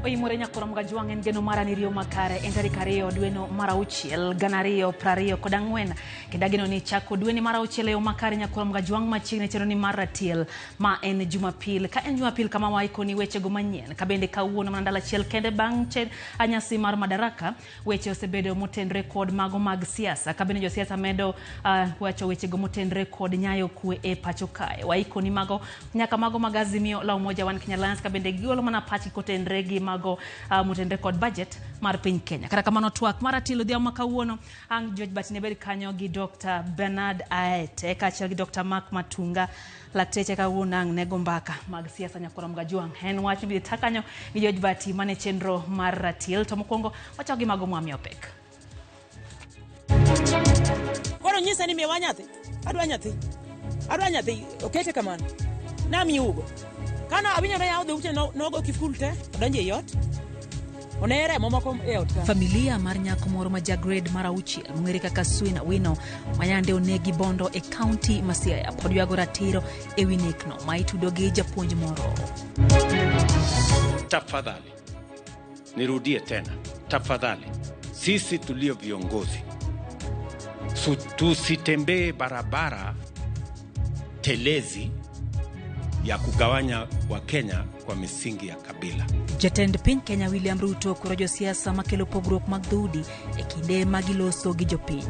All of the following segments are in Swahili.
Oimore nyakoro mga juangen geno maranirio makare entari kario dueno marauchiel ganario prario kodangwen kedageno ni chako dueni marauchiel yo makare nyakoro mga juang machigne chero ni maratiel ma en jumapil ka en jumapil kama waiko ni weche go manyien kabende kawuono mandala chiel kende bang chen anyasi mar madaraka weche osebedo motendre kod mago mag siasa kabende jo siasa medo wacho weche go motendre kod nyayo kue e pacho kae waiko ni mago nyaka mago magazimio la umoja wan Kenya Alliance kabende giolo mana pachi kotendre gi mago motendre kod budget mar piny Kenya kata kamano twak maratilo dia makawuono ang George Batnebel kanyo gi Dr. Bernard Aete kacha gi Dr. Mark Matunga lakteche kawuono ang nego mbaka mag siasa nyakoro mga juang hen wach bi takanyo gi George Bati mane chenro mar ratil to mokwongo wacho gi mago mwami opek koro nyisa ni mewanyathi adwa nyathi okete kamano nami ugo kana abinyore yawo de uche nogo kifulte donje yot onere momako eot ka familia mar nyako moro ma jagrade mar auchiel mungere kaka Swina Wino mayande onegi bondo e county Siaya pod yago ratiro e winekno maitudo gi japuonj moro. Tafadhali nirudie tena, tafadhali sisi tulio viongozi tusitembee barabara telezi ya kugawanya wa Kenya kwa misingi ya kabila. Jatend piny Kenya William Ruto koro jo siasa makelo pogruok mag dhoudi e kinde magiloso gi jopiny.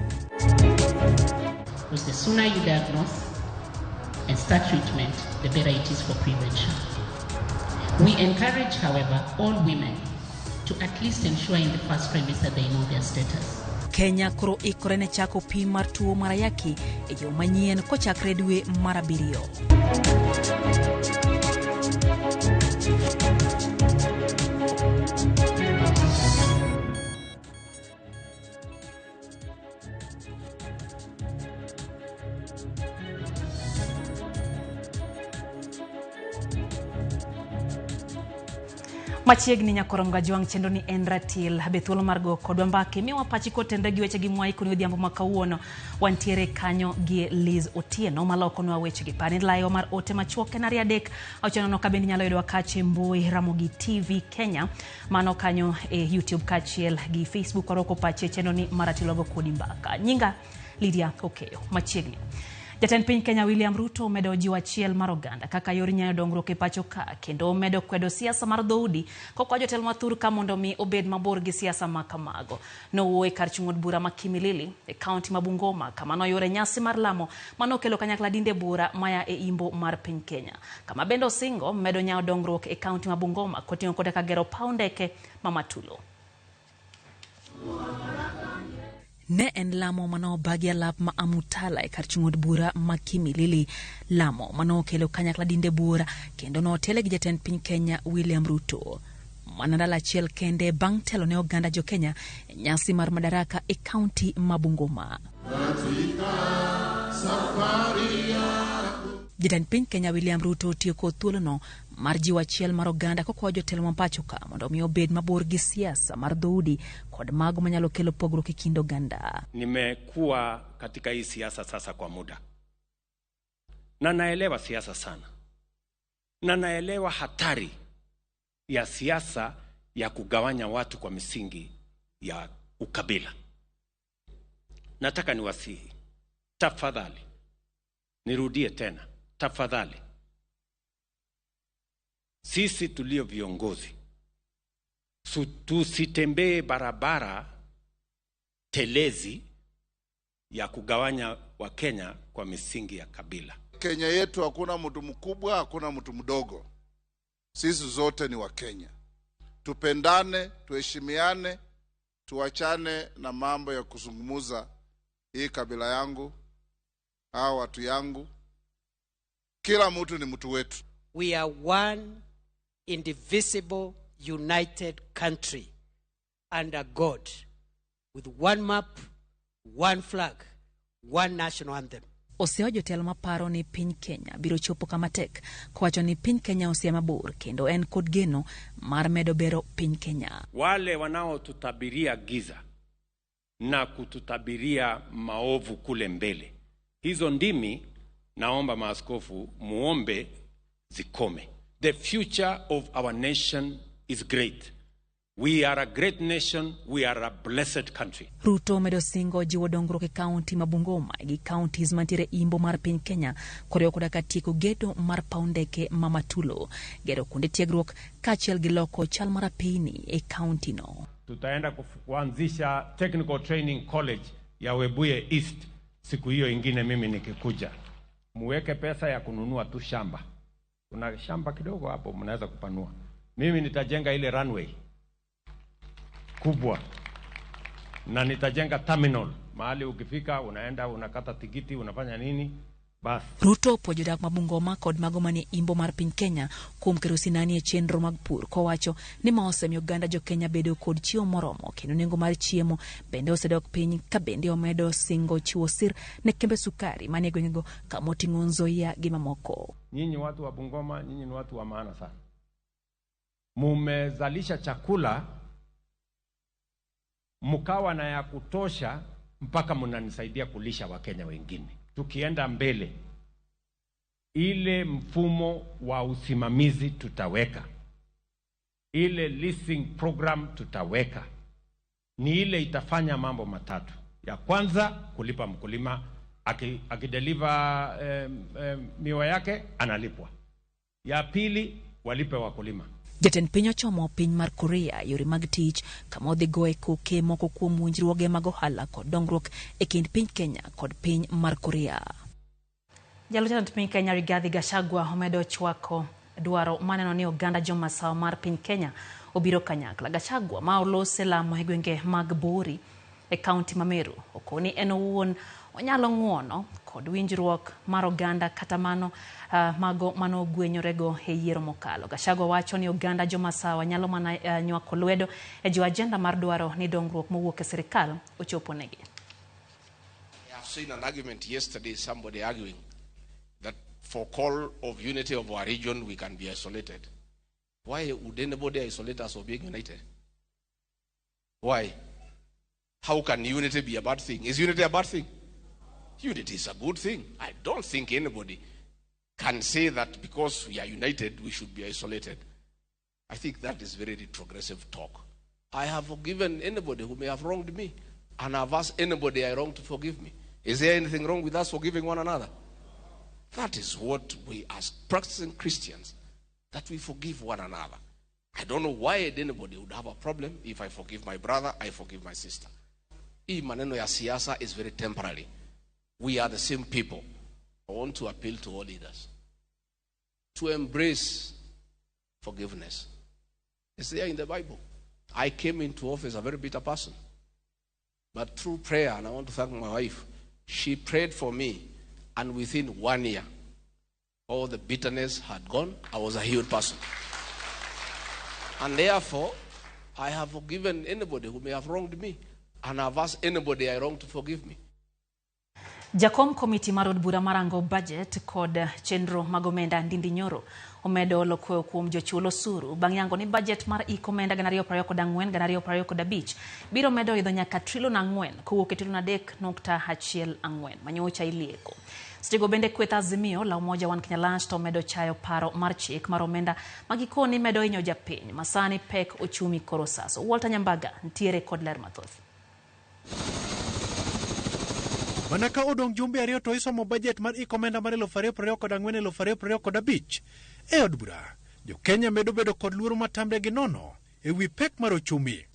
The sooner you diagnose and start treatment, the better it is for prevention. We encourage, however, all women to at least ensure in the first trimester they know their status. Kenya koro ikore ne chako pim mar tuo mar ayaki e yo manyien kochakre dwe mar 7. Machiegni nyakoro mga juang chendo ni enratil habethuolo margo kodwa mbake miwa pachi kotendre gi weche gi mwai kuni odhiambo makawuono wantiere kanyo gi Liz Otieno maloko nwa weche gi pani layo mar ote machuoke na riadek auchono no kabendi nyalo yudwa kache mbui Ramogi TV Kenya mano kanyo YouTube kachiel gi Facebook oroko pachi chendo ni maratilogo kodi mbaka nyinga Lydia Okeyo machiegni Jatend piny Kenya William Ruto medo jiwa chiel mar oganda kaka yor nyayo dongruok e pacho ka kendo medo kwedo siasa mar dhoudi kokwa jotelo mathur ka mondo mi obed mabor gi siasa ma kamago nowuoyo kar chung'od bura ma Kimilili e kaunti ma Bungoma kama noyore nyasi mar lamo manokelo kanyakla dinde bura maya e imbo mar piny Kenya kama bendo singo medo nyayo dongruok e kaunti ma Bungoma koting'o koda ka gero paw ndeke ma Matulo. Ne en lamo mano bagia lap ma amutala e kar chung'od bura ma Kimilili lamo mano kelo kanyakla dinde bura kendo no tele gi jatend piny Kenya William Ruto manadala chiel kende bang telo ne oganda jo Kenya nyasi mar madaraka e county ma Bungoma. Jatend piny Kenya William Ruto tiyo kod thuolo no mar jiwa chiel mar oganda kokwa jotelo mapacho ka mondo mi obed mabor gi siasa mar dhoudi kod mago manyalo kelo pogruok e kind oganda. Nimekuwa katika hii siasa sasa kwa muda na naelewa siasa sana na naelewa hatari ya siasa ya kugawanya watu kwa misingi ya ukabila. Nataka niwasihi, tafadhali nirudie tena, tafadhali sisi tulio viongozi tusitembee barabara telezi ya kugawanya wa Kenya kwa misingi ya kabila. Kenya yetu hakuna mtu mkubwa, hakuna mtu mdogo. Sisi zote ni wa Kenya. Tupendane, tuheshimiane, tuachane na mambo ya kuzungumuza hii kabila yangu, hao watu yangu. Kila mtu ni mtu wetu. We are one indivisible united country under God with one map, one flag, one national anthem. Oseo jotelo maparo ni piny Kenya biro chopo kama tek kwacho ni piny Kenya osia mabor kendo en kod geno mar medo bero piny Kenya. Wale wanao tutabiria giza na kututabiria maovu kule mbele, hizo ndimi naomba maaskofu muombe zikome. The future of our nation is great. We are a great nation. We are a blessed country. Ruto medo singo jiwo dongruok e kaunti ma Bungoma gi counties mantiere imbo mar piny Kenya koreo koda katieko gedo mar paundeke Mamatulo, gedo kuonde tiegruok kaachiel gi loko chal mar apeyni e kaunti no. Tutaenda kuanzisha technical training college ya Webuye East siku hiyo ingine mimi nikikuja. Muweke pesa ya kununua tu shamba. Kuna shamba kidogo hapo mnaweza kupanua. Mimi nitajenga ile runway kubwa na nitajenga terminal mahali ukifika unaenda unakata tikiti unafanya nini bas. Ruto pojodak ma Bungoma kod mago manie imbo mar piny Kenya kuom kerosinani e chenro mag pur kowacho ni ma osemiyo oganda jo Kenya bedo kod chiemo moromo kendo nengo mar chiemo bende osedok piny ka bende omedo singo chiwo sir ne kembe sukari manie gwengego kama oting'o Nzoia gi mamoko. Nyinyi watu wa Bungoma, nyinyi ni watu wa maana sana. Mumezalisha chakula mkawa na ya kutosha mpaka mnanisaidia kulisha Wakenya wengine. Tukienda mbele, ile mfumo wa usimamizi tutaweka, ile leasing program tutaweka, ni ile itafanya mambo matatu. Ya kwanza, kulipa mkulima, akideliver miwa yake analipwa. Ya pili, walipe wakulima. Jatend piny ochomo piny mar Korea yore mag tich kama odhi goe koke moko kuom winjruoge mag ohala kod dongruok e kind piny Kenya kod piny mar Korea. Jalutend piny Kenya Rigathi Gachagua omedo chwako dwaro maneno ni oganda jomasawa mar piny Kenya obiro kanyakla. Gachagua ma olose lamo e gwenge mag Bori e kaunti ma Meru okoni en owuon onyalo ng'uono kod winjruok mar oganda kata mano mago mano gwenyorego e yiero mokalo. Gachagua wacho ni oganda jomasawa nyalo mana nywako lwedo e jo agenda mar dwaro ni dongruok mowuok e sirikal ochopo negi. I've seen an argument yesterday, somebody arguing that for call of unity of our region we can be isolated. Why would anybody isolate us of being united? Why? How can unity be a bad thing? Is unity a bad thing? Unity is a good thing. I don't think anybody can say that because we are united, we should be isolated. I think that is very retrogressive talk. I have forgiven anybody who may have wronged me, and I've asked anybody I wronged to forgive me. Is there anything wrong with us forgiving one another? That is what we as practicing Christians, that we forgive one another. I don't know why anybody would have a problem if I forgive my brother, I forgive my sister. Hii maneno ya siasa is very temporary. We are the same people. I want to appeal to all leaders to embrace forgiveness. It's there in the Bible. I came into office a very bitter person. But through prayer, and I want to thank my wife, she prayed for me, and within 1 year, all the bitterness had gone. I was a healed person. And therefore, I have forgiven anybody who may have wronged me, and I've asked anybody I wronged to forgive me. Jakom komiti mar od bura marango budget kod chenro magomenda Ndindi Nyoro omedo lokweyo kuom jochulo osuru bang' yango ni budget mar ikomenda 2024-2025 biro medo idho nyaka trilion 4 kowuok e trilion 3.14 manyocha ilieko. Sitigo bende kweth Azimio la Umoja One Kenya Lunch to medo chayo paro mar chik mar omenda magikoni medo inyo japiny masani pek ochumi koro saso. Walter Nyambaga ntiere kod ler mathoth. Manaka odong jumbe ariyo to isomo budget mar ikomenda mar 2024-2025 e od bura. Jo Kenya medo bedo kod luoro matamre gi nono e wi pek mar ochumi.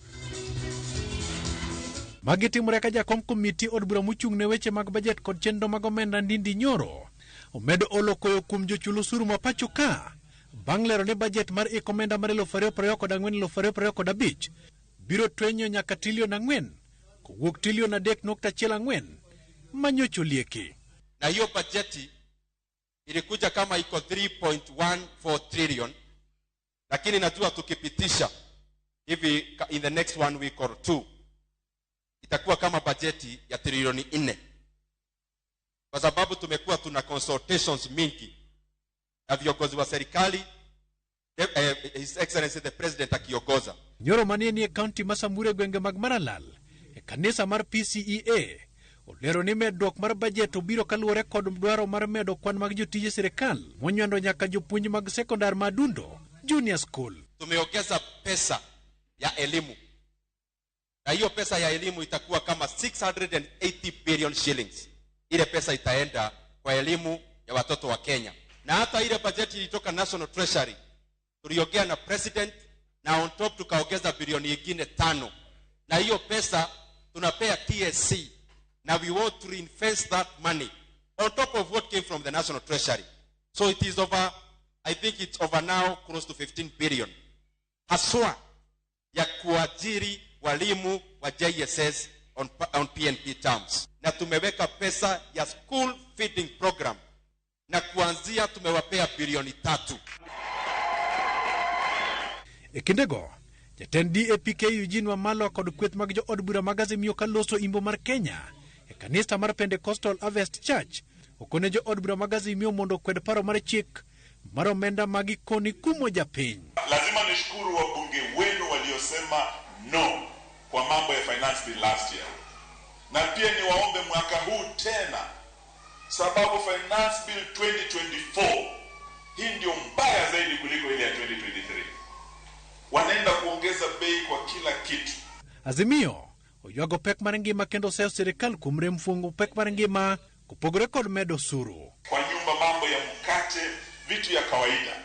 Magi timore ka jakom komiti od bura mochung' ne weche mag budget kod chenro mag omenda Ndindi Nyoro omedo olo koyo kuom jochul osuru ma pacho ka bang' lero ni budget mar ikomenda mar 2024-2025 biro twenyo nyaka trilion 4 kowuok trilion 3.14 manyocho lieki. Na hiyo bajeti ilikuja kama iko 3.14 trillion, lakini najua tukipitisha hivi in the next 1 week or 2 itakuwa kama bajeti ya trilioni 4, kwa sababu tumekuwa tuna consultations mingi na viongozi wa serikali, His Excellency the President akiongoza. Nyoro manie ni county Masamure gwenge mag Maralal e kanisa mar PCEA olero ni medruok mar budget obiro kaluwore kod dwaro mar medo kwan mag jotije serikal monywando nyaka jopuonj mag sekondar madundo junior school. Tumeongeza pesa ya elimu. Na hiyo pesa ya elimu itakuwa kama 680 billion shillings. Ile pesa itaenda kwa elimu ya watoto wa Kenya. Na hata ile bajeti ilitoka National Treasury, tuliongea na president na on top tukaongeza bilioni nyingine 5. Na hiyo pesa tunapea TSC na we want to reinvest that money on top of what came from the National Treasury. So it is over, I think it's over now close to 15 billion. Haswa ya kuajiri walimu wa JSS on PNP terms. Na tumeweka pesa ya school feeding program. Na kuanzia tumewapea bilioni 3. Ekindego, jatend DAPK Eugene Wamalwa kod kweth mag jo od bura mag Azimio kaloso imbo mar Kenya e kanisa mar Pentecostal Harvest Church okone jo od bura mag Azimio mondo kwed paro mar chik mar omenda magikoni kumo japiny. Lazima nishukuru wabunge wenu waliosema no kwa mambo ya finance bill last year. Na pia niwaombe mwaka huu tena, sababu finance bill 2024 hii ndio mbaya zaidi kuliko ile ya 2023. Wanaenda kuongeza bei kwa kila kitu. Azimio oywago pek mar ngima kendo seyo sirikal kuom rem fungo pek mar ngima kupogore kod medo suru. Kwa nyumba mambo ya mkate, vitu ya kawaida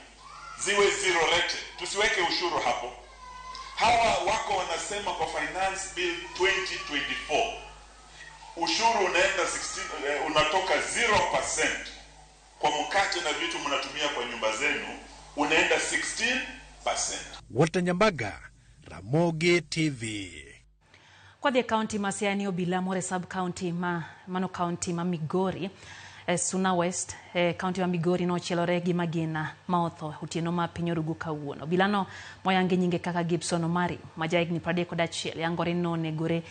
ziwe zero rate, tusiweke ushuru hapo. Hawa wako wanasema kwa finance bill 2024 ushuru unaenda 16, unatoka 0% kwa mkate na vitu mnatumia kwa nyumba zenu, unaenda 16%. Walter Nyambaga, Ramogi TV. Kwa the county masiani obila more sub county mano county ma Migori Suna West county ma Migori no chelore gi magina maotho utieno ma piny Orugu kawuono. Bilano moyange nyinge kaka Gibson Omari majaigni 31 yangore no negore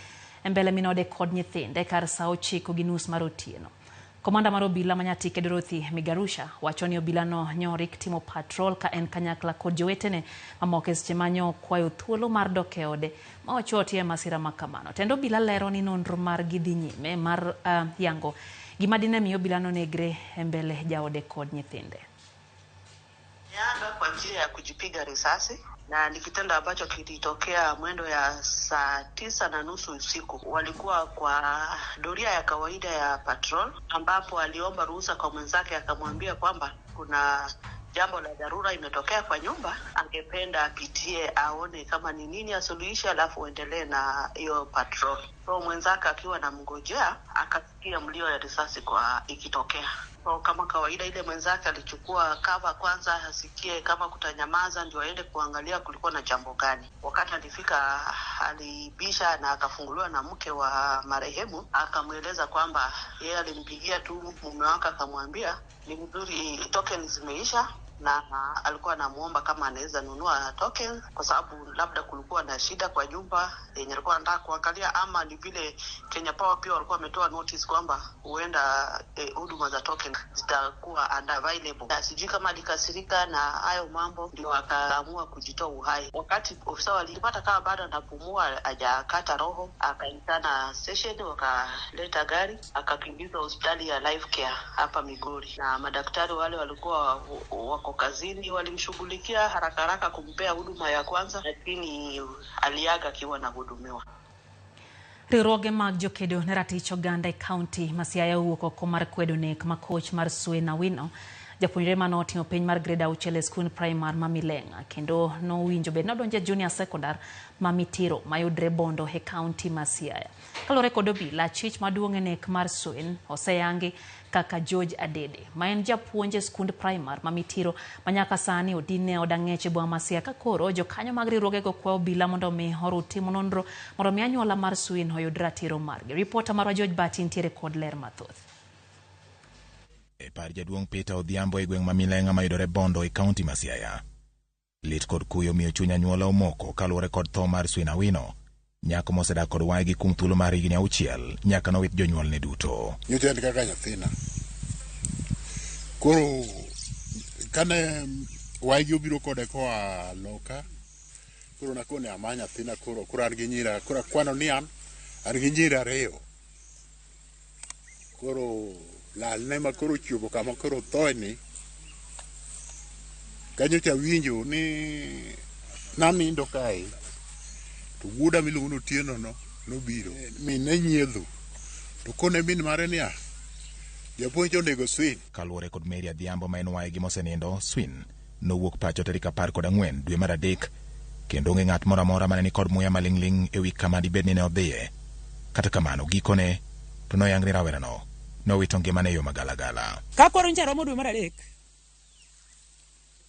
mbele minode kod nyithinde kar saa 9:30 mar otieno. Komanda mar obila manyatike Dorothy Migarusha wacho ni obila no nyorik timo patrol ka en kanyakla kod jowetene mamoko seche manyo kwayo thuolo mar dok e ode ma ochotie masira makamano. Tendo obila lero ni nonro mar gidhi nyime mar yango gima dine miyo obila no negre mbele jaode kod nyithinde. Yaga kwa njia ya kujipiga risasi, na ni kitendo ambacho kilitokea mwendo ya saa 9:30 usiku. Walikuwa kwa doria ya kawaida ya patrol, ambapo aliomba ruhusa kwa mwenzake, akamwambia kwamba kuna jambo la dharura imetokea kwa nyumba, angependa apitie aone kama ni nini asuluhisha, alafu endelee na hiyo patrol. So mwenzake akiwa na mngojea akasikia mlio ya risasi kwa ikitokea. So kama kawaida ile mwenzake alichukua cover kwanza asikie kama kutanyamaza ndio aende kuangalia kulikuwa na jambo gani. Wakati alifika alibisha na akafunguliwa na mke wa marehemu, akamweleza kwamba yeye alimpigia tu mume wake akamwambia ni mzuri token zimeisha, na alikuwa anamuomba kama anaweza nunua token kwa sababu labda kulikuwa na shida kwa nyumba yenye alikuwa anataka kuangalia, ama ni vile Kenya Power pia walikuwa wametoa notice kwamba huenda huduma za token zitakuwa unavailable. Na sijui kama alikasirika na hayo mambo ndio akaamua kujitoa uhai. Wakati ofisa walipata kama bado anapumua hajakata roho, akaitana station, wakaleta gari akakimbizwa hospitali ya Life Care hapa Migori, na madaktari wale walikuwa wako kazini walimshughulikia haraka kumpea huduma ya kwanza, lakini aliaga akiwa na hudumiwa. Riroge mag jokedo ne ratich oganda e county ma Siaya wuok oko mar kwedo nek ma coach mar Suna Wino japuonjre mano otimo piny mar grade 6 school primary ma Milenga kendo no winjo bed nodonje junior secondary ma Mitiro mayudre Bondo e county ma Siaya. Kalore kod obila chich maduong' e nek mar Suen oseyangi kaka George Adede ma en japuonje skund primary ma Mitiro manyaka sani odine odang'eche bwa Masia ka koro jokanyo mag riwruoge go kwa obila mondo mi orutimo nonro mondo mi anyuola mar Suen oyud ratiro margi. Reporter marwa George Bati ntiere kod ler mathoth. E par jaduong' Peter Odhiambo e gweng' ma Milenga mayudore Bondo e county ma Siaya. Lit kod kuyo miyo chuny anyuola omoko kaluwore kod tho mar Suna Wino, nyako mosedak kod waygi kuom thuolo mar higni 6 nyaka nowit jonyuolne duto. Nyithind kaka nyathina. Koro kane waygi obiro kode koa loka, koro nakone ama nyathina koro an gi nyira, koro kwano ni an gi nyira 2. Koro lalne ma koro chuobo kama koro thoeni, kanyo cha winjo ni nanindo kae to wuoda miluongo ni Otieno no nobiro min ne nyiedho to kone min mare niya japuonj onego Swin. Kaluwore kod Mary Adhiambo ma en waygi mosenindo, Swin nowuok pacho tarik 14 dwe mar adek kendo onge ng'at moro amora mane ni kod muya maling'ling ewi kama dibed ni ne odhiye. Kata kamano gikone to noyang ni rawerano nowito ngimane e yo magalagala. Ka koro ncha romo dwe mar adek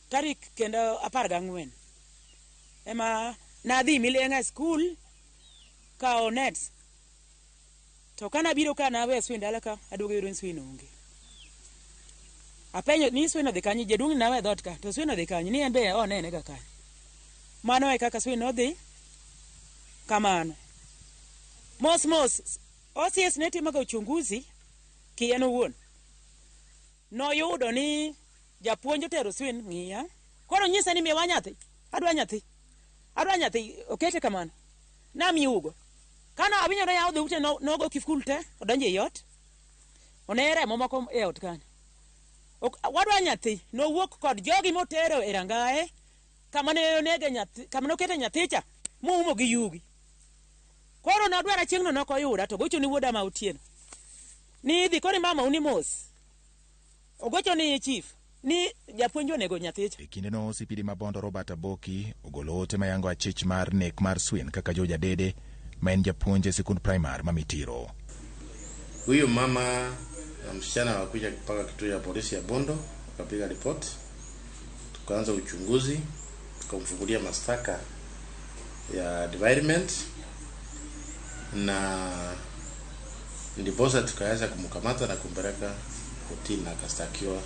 tarik kendo 14 ema nadhi Mileng'a skul kao nets to kana biro kana we Swin dala ka aduogo yudo Swin onge. Apenyo ni Swin odhi kanyi jaduong' na we dhot ka to Swin odhi kanyi ni en be onene ga kanyi. Mano e kaka Swin odhi kamano. Mos OCS ne timo uchunguzi kien owuon. Noyudo ni japuonj otero Swin ng'iya. Koro nyisa ni miwa nyathi. Adwa nyathi okete kamano. Namiugo. Kana abinyore yawo dhoute nogo kifkul te odonje yot. Onere momako e ot kanyo. Wadwa nyathi nowuok kod jogi motero e rangae kama ne onege nyathi kama nokete nyathicha muumo gi yugi. Koro nadwara chieng'no nokoyuda to gocho ni wuoda ma Otieno. Ni idhi kori mama uni mos. Ogocho ni chief ni japuonj onego nyathicha. E kinde no OCPD ma Bondo Robert Aboki ogolo ote mayango achich mar nek mar Swin kaka Joja Dede ma en japuonj e sikund primar ma Mitiro. Huyu mama na msichana wakuja mpaka kituo cha polisi ya Bondo, tukapiga ripoti, tukaanza uchunguzi, tukamfungulia mashtaka ya defilement na ndiposa tukaweza kumkamata na kumpeleka kotini na akastakiwa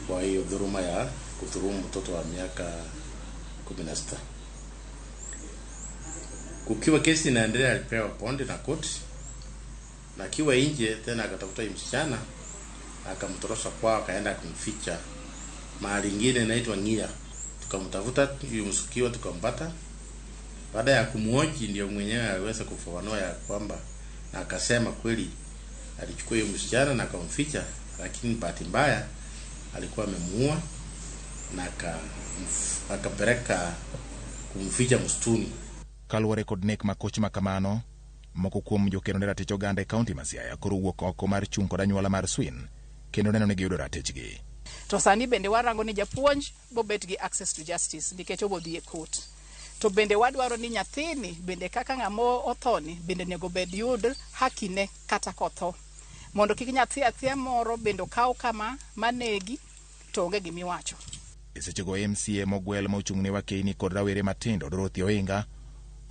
kwa hiyo dhuluma ya kudhulumu mtoto wa miaka 16. Kukiwa kesi inaendelea alipewa pondi na koti, na kiwa nje tena akatafuta msichana akamtorosha kwao akaenda kumficha mahali ingine inaitwa Ngia. Tukamtafuta yumsukiwa tukampata. Baada ya kumhoji ndio mwenyewe aliweza kufafanua ya kwamba na akasema kweli alichukua hiyo msichana na akamficha, lakini bahati mbaya alikuwa amemuua na akapeleka kumficha msituni. Kaluwore kod nek makoch makamano, moko kuom jokeno ne ratich oganda e kaunti ma Siaya koro wuok oko mar chung' kod anyuola mar Swin kendo neno ni giyudo ratichgi. To sani bende warango ni japuonj bobet gi access to justice nikech obodhi e court. To bende wadwaro ni nyathini bende kaka ng'amo othoni bende nego bed yud hakine kata kotho. Mondo kik nyathi athia moro bendo kaw kama manegi to onge gimiwacho. E sechego MCA mogwel mochung'ne Wakeini kod rawere matindo Dorothy Oinga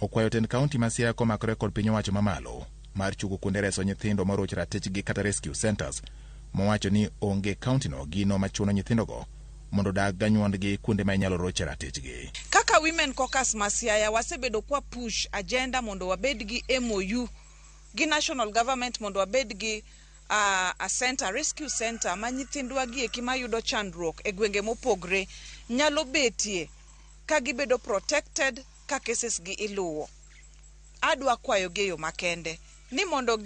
okwayo tend kaunti ma Siaya komakore kod piny owacho mamalo mar chuko kuonde reso nyithindo maroch ratechgi kata rescue centers, mowacho ni onge kaunti no gino machuno nyithindogo mondo dag ganyuondgi kuonde ma inyalo roche ratechgi. Kaka Women Caucus ma Siaya wasebedo kwa push agenda mondo wabed gi MOU gi national government mondo wabed gi a center, rescue center ma nyithindwa gi ekima yudo chandruok e gwenge mopogre nyalo betie ka gibedo protected ka cases gi iluwo. Adwa kwayo geyo makende ni mondo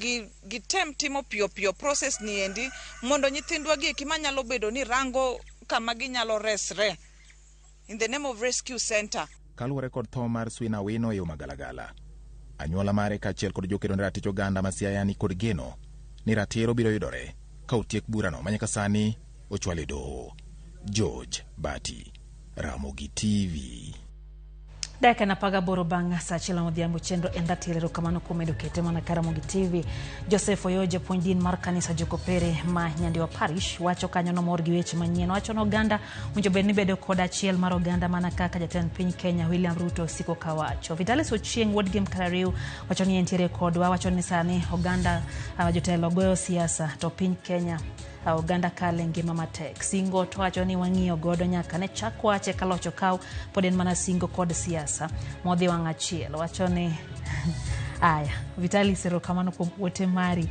gitem timo piyo process ni endi mondo nyithindwa gi ekima nyalo bedo ni rango kama ginyalo resre in the name of rescue center. Kaluwore kod tho mar Swin Awino e yo magalagala, anyuola mare kaachiel kod jokeno ne ratich oganda ma Siaya ni kod geno ni ratiro biro yudore ka otiek burano manyaka sani ochwal e doho. George Bati, Ramogi TV. Daka na paga boro bang' saa achiel odhiambo chenro en ratiro kamano kuom medo kete mana Karamogi TV. Joseph Oyoje puonj din mar kanisa Jokopere ma Nyandiwa Parish wacho kanyo no mor gi weche manyien. Wacho no oganda winjo bed ni bedo kod achiel mar oganda mana kaka jatend piny Kenya William Ruto siko kawacho. Vitalis Ochieng wuod Gim Karariu wacho ni entiere kodwa, wacho ni sani oganda jotelo goyo siasa to piny Kenya oganda kale ngima matek. Singo to wacho ni wang'iyo godo nyaka ne chak wache kalocho kaw pod en mana singo kod siasa modhi wang' achiel. Wacho ni aya Vitalis erokamano kuom ote mari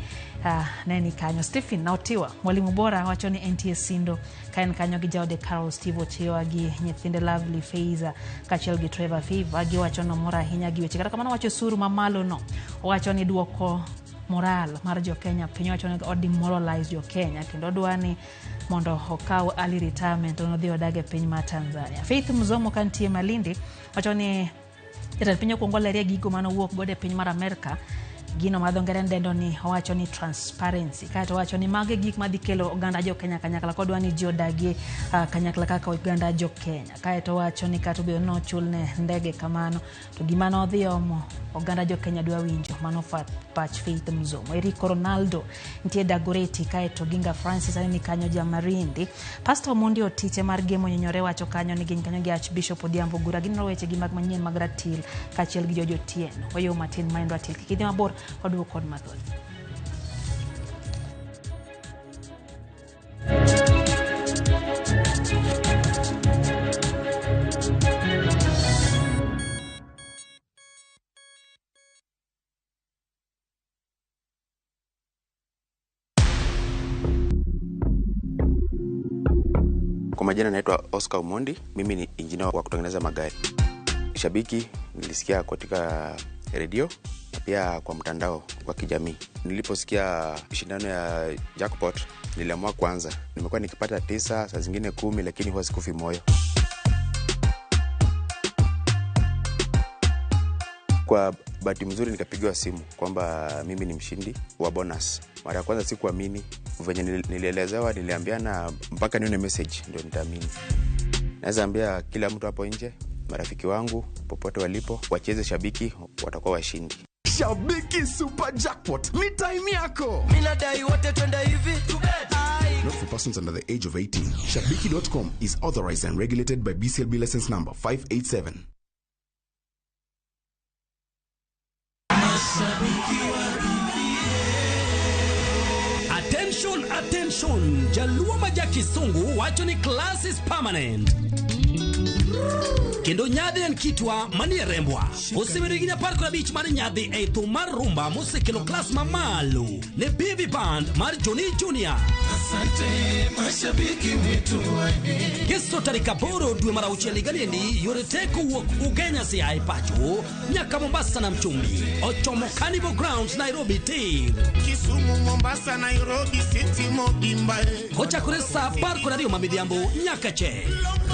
neni kanyo. Stephen Nautiwa mwalimu bora wacho ni NTA Sindo kaen kanyo gi jaode Carol Steve Otiwa gi nyithinde Lovely Faiza kaachiel gi Trevor Fiva gi wacho no mora ahinya gi weche. Kata kamano wacho suru mamalo no wacho ni duoko moral mar jo Kenya piny wacho ni demoralize jo Kenya kendo dwani mondo okaw early retirement ono dhi odage piny ma Tanzania. Faith Muzomo kantie Malindi wacho ni Jatend piny okuongo lerie gigo mano wuok gode piny mar Amerika gino ma dhongere dendo ni owacho ni transparency kato owacho ni mage gik madhi kelo oganda jo Kenya kanyakla kodwa ni ji odagie kanyakla kaka oganda jo Kenya kato owacho ni kato be no chulne ndege kamano to gima no dhi omo oganda jo Kenya dwa winjo mano Patch Faith Mzomo Erico Ronaldo ntie Dagoretti kato Ginga Francis ani kanyo Jamarindi Pastor Mundi Otiche mar gemo nyenyore wacho kanyo ni gin kanyo gi Archbishop Odhiambo Gura gin weche gi mag manyien mag ratil kachiel gi Jojo Tieno Oyo Martin Maindo Atil kidhi mabor Oduo kod mathoth. Kwa majina naitwa Oscar Omondi, mimi ni engineer wa kutengeneza magari. Shabiki nilisikia katika radio na pia kwa mtandao kwa kijamii. Niliposikia shindano ya jackpot niliamua kwanza. Nimekuwa nikipata 9 saa zingine 10 lakini huwa sikufi moyo. Kwa bahati mzuri nikapigiwa simu kwamba mimi ni mshindi wa bonus. Mara ya kwanza sikuamini, venye nilielezewa niliambiana mpaka nione message ndio nitaamini. Naweza ambia kila mtu hapo nje, marafiki wangu popote walipo, wacheze Shabiki watakuwa washindi. Shabiki Super Jackpot ni time yako. Minadai wote twende hivi. Not for persons under the age of 18. Shabiki.com is authorized and regulated by BCLB license number 587. Attention, Jaluo Majaki Sungu wacho ni class is permanent. Kendo nyadhi en kitwa mani rembwa. Osebedo parko na beach mani nyadhi e thumar rumba musekelo class mamalo. Ne baby band mar Johnny Junior. Asante mashabiki wetu wani. Gesto tarika boro dwe mara ucheli galiendi yore teko uok Ugenya si haipacho. Nyaka Mombasa na Mchumbi. Ochomo Carnival Grounds Nairobi team. Kisumu Mombasa Nairobi City Mobimba. Kocha kuresa parko na rio mamidhiambo nyaka che.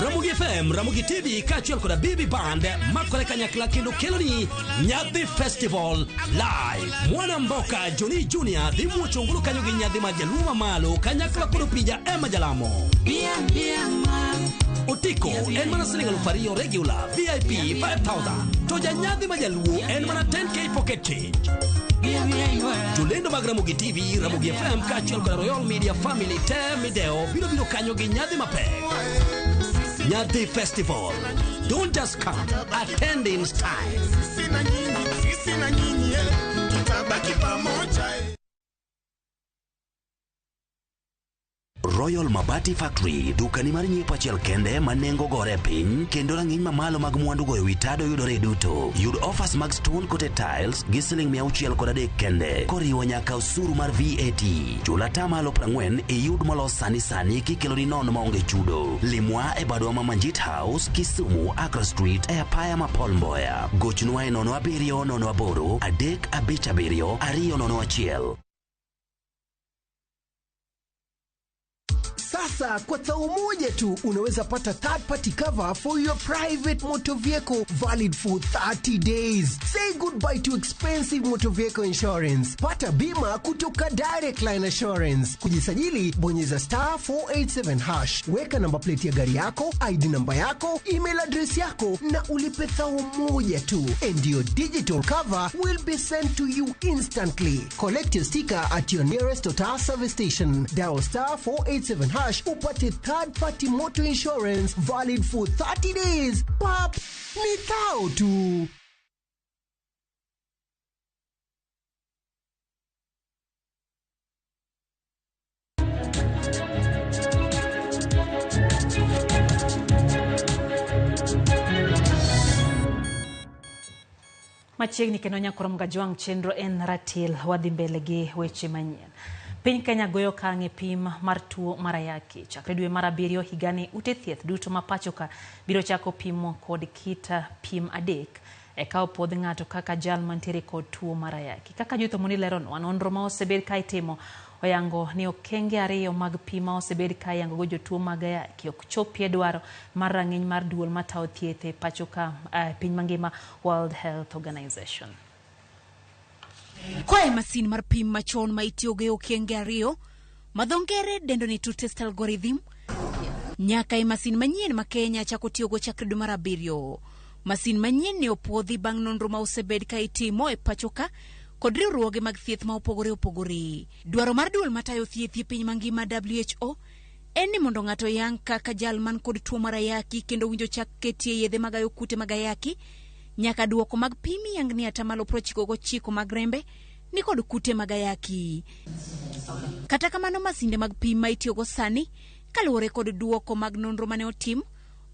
Ramogi FM, Ramogi TV, kachuel koda BB Band, makore kanyakla kendo keloni Nyadhi Festival live. Mwana mboka Johnny Junior, dhimu chungulu kanyo gi Nyadhi Majaluma malo, kanyakla kodo pija Emma Jalamo. Otiko, en mana silinga lufario regular, VIP 5,000. Toja Nyadhi Majaluo, en mana 10K pocket change. Julendo mag Ramogi TV, Ramogi FM, kachuel koda Royal Media Family, Mideo, biro kanyo gi Nyadhi Mape. Nyadhi Festival. Don't just come, attend in style. Sisi na nyinyi, tutabaki pamoja. Royal Mabati Factory, dukani mar nyiepo achiel kende manengo gore piny, kendo rang'iny mamalo mag mwandu goyo witado yudore duto. Yud offers mag stone coated tiles gi siling 603 kende, koriwo nyaka usuru mar VAT. Chula tamalo 40 e yud molos sani kikelo ni nono maonge chudo. Limwa e badwa ma Manjit House, Kisumu, Accra Street, e apaya ma Paul Mboya. Gochnwa e 070 357 201. Sasa kwa tao moja tu unaweza pata third party cover for your private motor vehicle valid for 30 days. Say goodbye to expensive motor vehicle insurance. Pata bima kutoka Direct Line Assurance. Kujisajili bonyeza *487#. Weka namba plate ya gari yako, ID namba yako, email address yako na ulipe thao moja tu. And your digital cover will be sent to you instantly. Collect your sticker at your nearest Total service station. Dial *487# upate third party motor insurance valid for 30 days. Pap, ni thao tu. Machiegni kendo nyakoro mgajwang chenro en ratil wadhi mbele gi weche manyien. Piny Kenya goyo kange pim mar tuo marayaki. Chakre dwe mar 7 higani ute thieth duto mapachoka biro chako pimo kod kita pim adek e kao podh ng'ato kaka jal mantiere kod tuo marayaki. Kaka jutho moni leron wanonro ma osebed ka itimo oyango ni okenge ariyo mag pima osebed ka yango go jotuo mag ayaki ok chopie dwaro mar rang'iny mar duol matayo thieth e pacho ka piny mangima World Health Organization. Koe masin mar pim machon ma itiyogo e okenge ariyo ma dho ngere dendo ni two-test algorithm nyaka e masin manyien ma Kenya chako tiyogo chakre dwe mar 7. Masin manyien ne opuodhi bang' nonro ma osebed ka itimo e pacho ka kod riwruoge mag thieth ma opogore. Dwaro mar duol matayo thieth e piny mangima WHO en ni mondo ng'ato yang kaka jal man kod tuo mar ayaki kendo winjo chak ketie yedhe magayo kute mag ayaki nyaka duoko mag pimi yang ni 99% mag rembe ni kod kute mag ayaki. Kata kamano masinde mag pim ma itiyogo sani kaluwore kod duoko mag nonro mane otim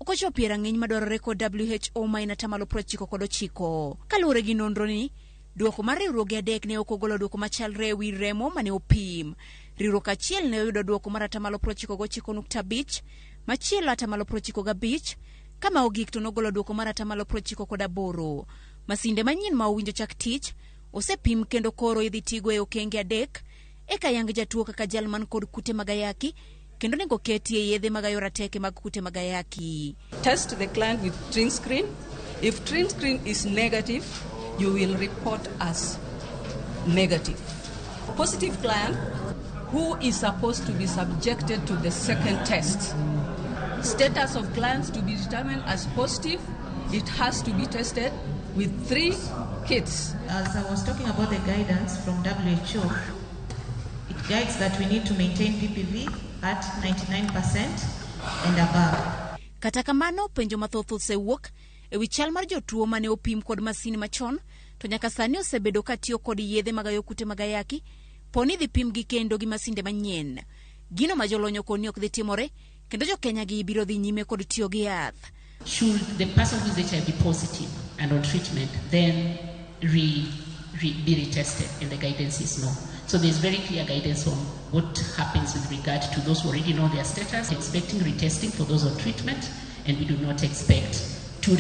ok ochopie rang'iny madwarore kod WHO ma en 99%. Kaluwore gi nonro ni duoko mar riwruoge adek ne ok ogolo duoko machalre wi remo mane opim. Riwruok achiel ne oyudo duoko mar 99.5, machielo 95, kama ogik to nogolo duoko mar 98. Masinde manyien ma owinjo chak tich osepim kendo koro idhi tigo e okenge adek eka yang jatuo kaka jal man kod kute mag ayaki kendo nego ketie yedhe magayo rateke mag kute mag ayaki. Test the client with TrinScreen. If TrinScreen is negative, you will report as negative. Positive client who is supposed to be subjected to the second test. Status of clients to be determined as positive, it has to be tested with 3 kits. As I was talking about the guidance from WHO, it guides that we need to maintain PPV at 99% and above. Kata kamano penjo mathoth osewuok ewi chal mar jotuo mane opim kod masin machon to nyaka sani osebedo katiyo kod yedhe magayo kute mag ayaki poni dhi pim gi kendo gi masinde manyien. Gino ma jolonyo koni ok dhi timore kendo jo Kenya gi biro dhi nyime kod tiyo gi yath. Should the person who is HIV positive and on treatment then be retested, and the guidance is no. So there's very clear guidance on what happens with regard to those who already know their status, expecting retesting for those on treatment, and we do not expect to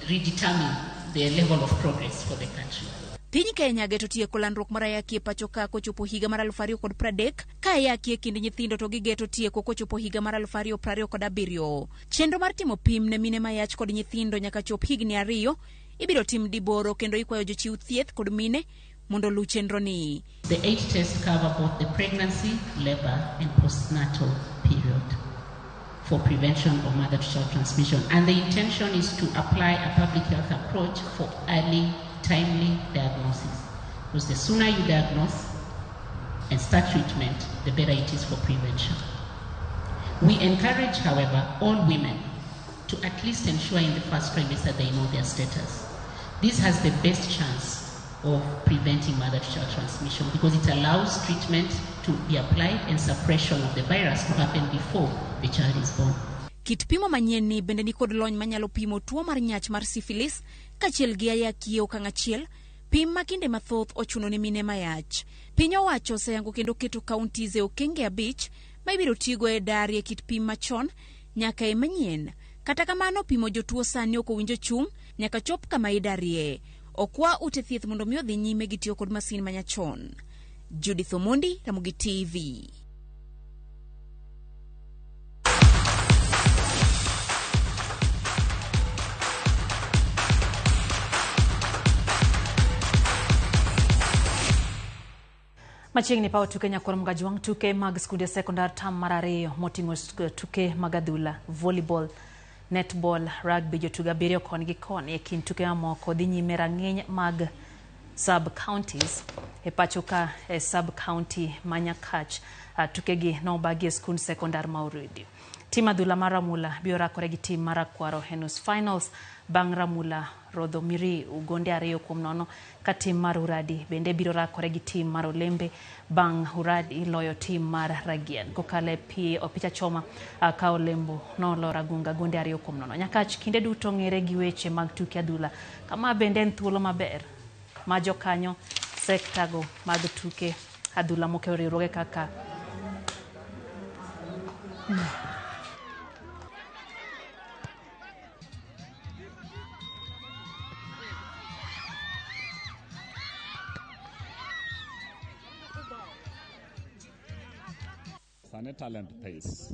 redetermine the level of progress for the country. Piny Kenya geto tieko landruok mar ayaki e pacho ka kochopo higa mar 2030 ka ayaki e kind nyithindo to gigeto tieko kochopo higa mar 2027. Chenro mar timo pim ne mine mayach kod nyithindo nyaka chop higni 2 ibiro tim diboro kendo ikwayo jochiw thieth kod mine mondo lu chenro ni. The 8 tests cover both the pregnancy, labor and postnatal period for prevention of mother-to-child transmission, and the intention is to apply a public health approach for early timely diagnosis, because the sooner you diagnose and start treatment, the better it is for prevention. We encourage, however, all women to at least ensure in the first trimester they know their status. This has the best chance of preventing mother-to-child transmission because it allows treatment to be applied and suppression of the virus to happen before the child is born. Kit pimo manyien ni bende ni kod lony manyalo pimo tuo mar nyach mar syphilis kachiel gi ayaki e okang' achiel, pim makinde mathoth ochuno ni mine mayach. Piny owacho oseyango kendo keto counties e okenge 5 ma ibiro tigo e dari e kit pim machon nyaka e manyien. Kata kamano pimo jotuo sani ok owinjo chung' nyaka chop kama idarie. Okwa ute thieth mondo mi odhi nyime gi tiyo kod masin manyachon. Judith Omondi, Ramogi TV. Machiegni paw tuke nyakuorom gajwang' tuke mag skunde sekondar tam mar 2 moting'o tuke mag adhula, volleyball, netball, rugby, jotugo 7 koni gi koni e kind tuke mamoko dhi nyime rang'iny mag sub-counties e pacho ka e sub-county Manyakach. Tukegi nobagi e skund sekondar ma Urudi. Tim adhula mar Ramula biro rakore gi tim mar Akwaro e nus finals bang' Ramula rodho Miri ugonde 2-0 ka tim mar Uradi bende biro rakore gi tim mar Olembe bang' Uradi loyo tim mar Ragien. Kokale opicha choma ka Olembo nolo Ragunga gonde 2-0. Nyakach kinde duto ng'ere gi weche mag tuke adhula kama bende en thuolo maber ma jokanyo sektago mag tuke adhula moke riwruoge kaka Sunny talent pays.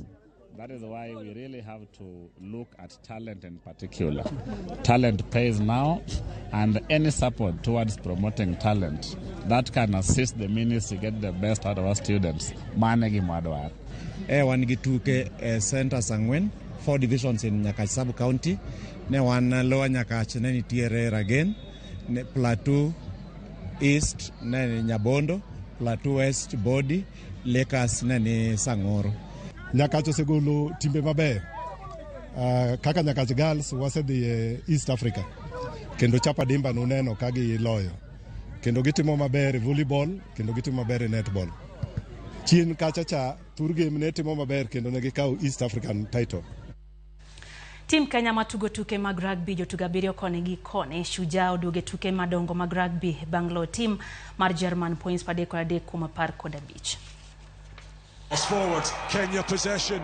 That is why we really have to look at talent in particular. Talent pays now, and any support towards promoting talent that can assist the ministry get the best out of our students. Manegi madwar. Wan gi tuke centers ang'wen, 4 divisions in Nyakach sub-county. Ne wan Lower Nyakach ne nitiere Ragen, ne Plateau East ne Nyabondo, Plateau West Body, Lakers ne ni Sang'oro. Nyakach osegolo timbe maber. Kaka Nyakach Girls wasedhi East Africa. Kendo Chapa Dimba nuneno kagi loyo. Kendo gitimo maber e volleyball, kendo gitimo maber e netball. Chien kachacha Turgem ne timo maber kendo ne gikawo East African title. Tim Kenya matugo tuke mag rugby jotugo abiriyo koni gi koni. Shujaa oduoge tuke madongo mag rugby Bangalore team mar German points 3-3 kuom 15. Forward, Kenya possession.